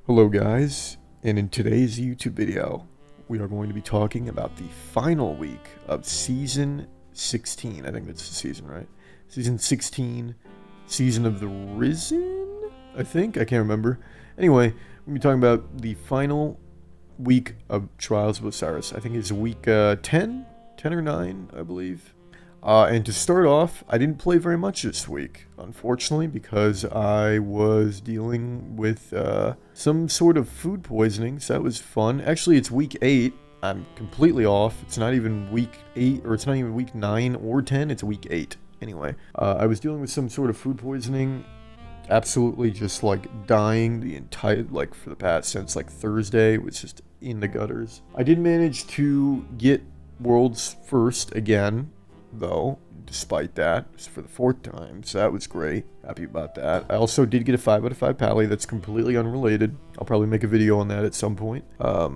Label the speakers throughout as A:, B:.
A: Hello guys, and in today's YouTube video, we are going to be talking about the final week of Season 16. I think that's the season, right? Season 16, Season of the Risen? I think? I can't remember. Anyway, we're going to be talking about the final week of Trials of Osiris. I think it's week 10 or 9, I believe. And to start off, I didn't play very much this week, unfortunately, because I was dealing with some sort of food poisoning, so that was fun. Actually, it's week 8. I'm completely off. It's not even week 8, or it's not even week 9 or 10. It's week 8. Anyway, I was dealing with some sort of food poisoning, absolutely just like dying the entire, like for the past, since like Thursday. It was just in the gutters. I did manage to get World's First again, though, despite that. It's for the 4th time, so that was great. Happy about that. I also did get a 5 out of 5 pally that's completely unrelated. I'll probably make a video on that at some point. I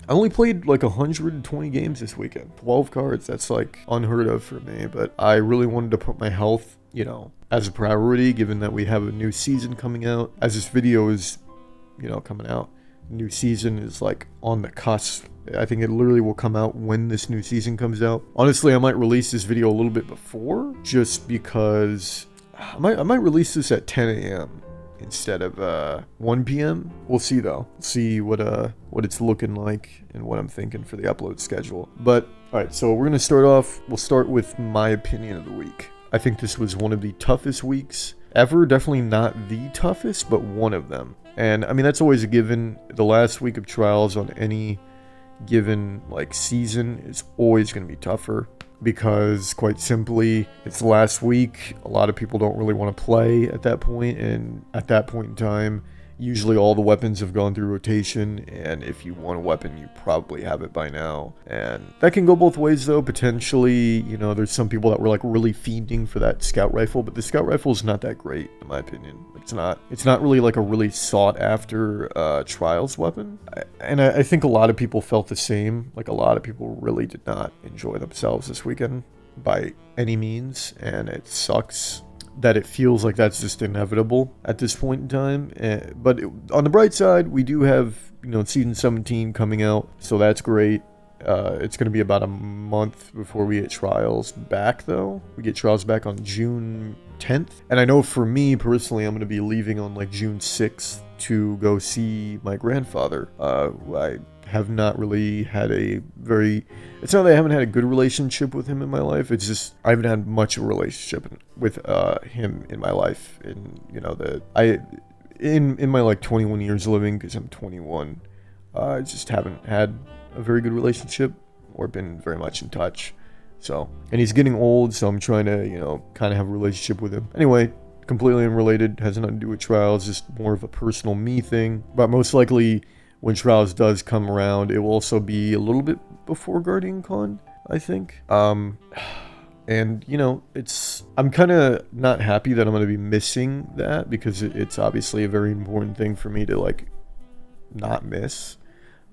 A: only played like 120 games this weekend. 12 cards, that's like unheard of for me, but I really wanted to put my health, you know, as a priority, given that we have a new season coming out. As this video is, you know, coming out, new season is like on the cusp. I think it literally will come out when this new season comes out. Honestly, I might release this video a little bit before, just because I might release this at 10 a.m. instead of 1 p.m. We'll see though. See what it's looking like and what I'm thinking for the upload schedule. But all right, so we're gonna start off. We'll start with my opinion of the week. I think this was one of the toughest weeks ever. Definitely not the toughest, but one of them. And I mean, that's always a given. The last week of trials on any given like season is always going to be tougher, because quite simply it's the last week. A lot of people don't really want to play at that point, and at that point in time usually all the weapons have gone through rotation, and if you want a weapon you probably have it by now. And that can go both ways though, potentially. You know, there's some people that were like really fiending for that scout rifle, but the scout rifle is not that great in my opinion. It's not really like a really sought after trials weapon. I think a lot of people felt the same. Like, a lot of people really did not enjoy themselves this weekend by any means, and it sucks that it feels like that's just inevitable at this point in time. But on the bright side, we do have, you know, season 17 coming out, so that's great. It's going to be about a month before we get trials back, though. We get trials back on June 10th. And I know for me personally, I'm going to be leaving on like June 6th to go see my grandfather. I have not really had a very... It's not that I haven't had a good relationship with him in my life. It's just I haven't had much of a relationship with him in my life. And, you know, in my like 21 years living, because I'm 21, I just haven't had a very good relationship or been very much in touch. So, and he's getting old, so I'm trying to, you know, kind of have a relationship with him. Anyway, completely unrelated, has nothing to do with trials, just more of a personal me thing. But most likely when trials does come around, it will also be a little bit before Guardian Con, I think. And, you know, I'm kind of not happy that I'm going to be missing that, because it's obviously a very important thing for me to, like, not miss.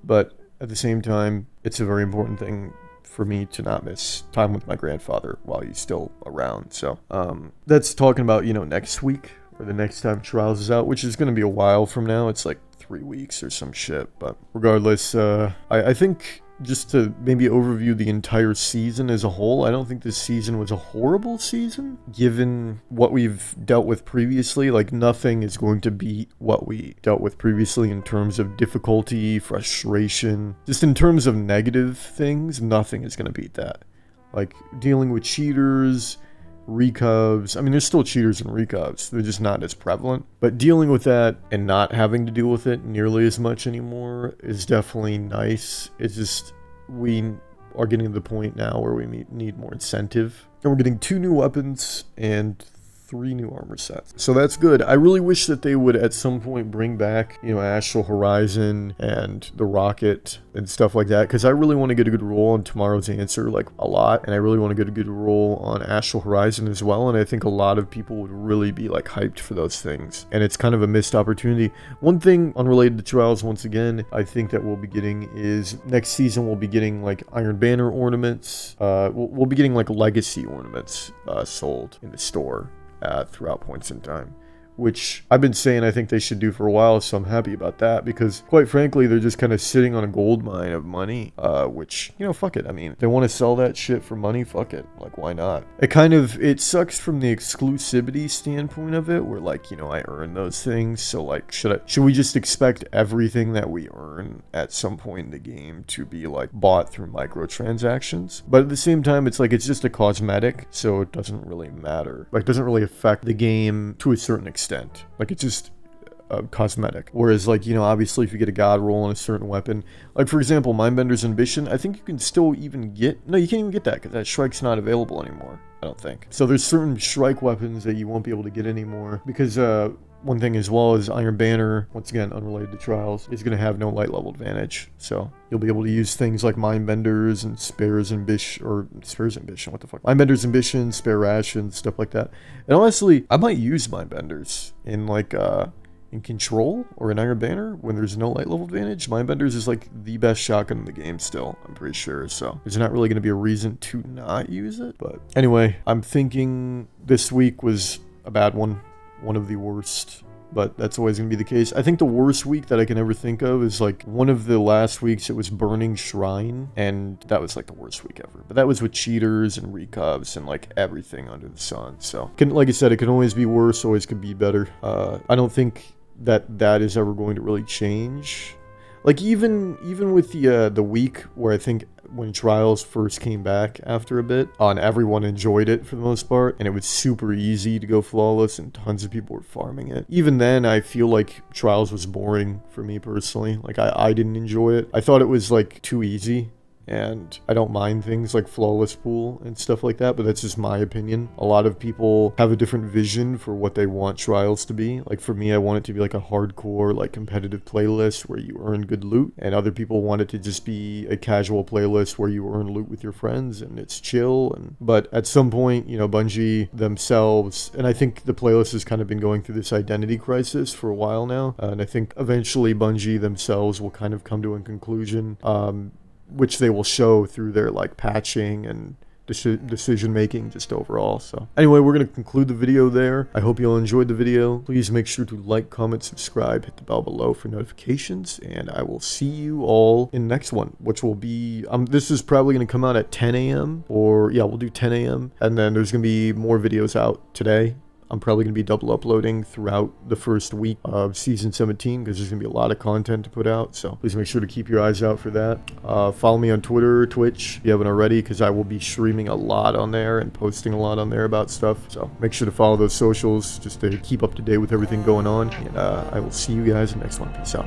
A: But at the same time, it's a very important thing for me to not miss time with my grandfather while he's still around. So that's talking about, you know, next week, or the next time trials is out, which is going to be a while from now. It's like 3 weeks or some shit. But regardless, I think, just to maybe overview the entire season as a whole, I don't think this season was a horrible season, given what we've dealt with previously. Like, nothing is going to beat what we dealt with previously in terms of difficulty, frustration. Just in terms of negative things, nothing is going to beat that. Like, dealing with cheaters, recubs. I mean, there's still cheaters and recubs. They're just not as prevalent. But dealing with that and not having to deal with it nearly as much anymore is definitely nice. It's just, we are getting to the point now where we need more incentive. And we're getting 2 new weapons and 3 new armor sets. So that's good. I really wish that they would at some point bring back, you know, Astral Horizon and the Rocket and stuff like that, because I really want to get a good roll on Tomorrow's Answer, like, a lot, and I really want to get a good roll on Astral Horizon as well, and I think a lot of people would really be, like, hyped for those things, and it's kind of a missed opportunity. One thing unrelated to Trials, once again, I think that we'll be getting is, next season we'll be getting, like, Iron Banner ornaments. We'll be getting, like, Legacy ornaments sold in the store throughout points in time, which I've been saying I think they should do for a while, so I'm happy about that, because quite frankly, they're just kind of sitting on a gold mine of money, which, you know, fuck it. I mean, if they want to sell that shit for money, fuck it. Like, why not? It sucks from the exclusivity standpoint of it, where, like, you know, I earn those things, so, like, should we just expect everything that we earn at some point in the game to be, like, bought through microtransactions? But at the same time, it's like, it's just a cosmetic, so it doesn't really matter. Like, it doesn't really affect the game to a certain extent. Like, it's just cosmetic. Whereas, like, you know, obviously if you get a god roll on a certain weapon, like, for example, Mindbender's Ambition, I think you can still even get, no, you can't even get that because that Shrike's not available anymore, I don't think. So there's certain Shrike weapons that you won't be able to get anymore, because one thing as well is Iron Banner, once again unrelated to Trials, is going to have no light level advantage. So you'll be able to use things like Mindbenders and Spare's Ambition, what the fuck? Mindbender's Ambition, Spare Rations, stuff like that. And honestly, I might use Mindbenders in, like, in Control or in Iron Banner when there's no light level advantage. Mindbenders is like the best shotgun in the game still, I'm pretty sure, so there's not really going to be a reason to not use it. But anyway, I'm thinking this week was a bad one of the worst, but that's always going to be the case. I think the worst week that I can ever think of is, like, one of the last weeks. It was Burning Shrine, and that was, like, the worst week ever. But that was with cheaters and recovs and, like, everything under the sun. So, like I said, it can always be worse, always could be better. I don't think that is ever going to really change. Like, even with the week where I think when Trials first came back after a bit, and everyone enjoyed it for the most part, and it was super easy to go flawless, and tons of people were farming it. Even then, I feel like Trials was boring for me personally. Like, I didn't enjoy it. I thought it was, like, too easy. And I don't mind things like Flawless Pool and stuff like that, but that's just my opinion. A lot of people have a different vision for what they want Trials to be. Like, for me, I want it to be like a hardcore, like, competitive playlist where you earn good loot, and other people want it to just be a casual playlist where you earn loot with your friends and it's chill. But at some point, you know, Bungie themselves, and I think the playlist has kind of been going through this identity crisis for a while now, and I think eventually Bungie themselves will kind of come to a conclusion, which they will show through their, like, patching and decision making just overall. So anyway, we're going to conclude the video there. I hope you all enjoyed the video. Please make sure to like, comment, subscribe, hit the bell below for notifications, and I will see you all in the next one, which will be, this is probably going to come out at 10 a.m. or yeah, we'll do 10 a.m. and then there's going to be more videos out today. I'm probably going to be double uploading throughout the first week of Season 17 because there's going to be a lot of content to put out. So please make sure to keep your eyes out for that. Follow me on Twitter, Twitch, if you haven't already, because I will be streaming a lot on there and posting a lot on there about stuff. So make sure to follow those socials just to keep up to date with everything going on. And I will see you guys in the next one. Peace out.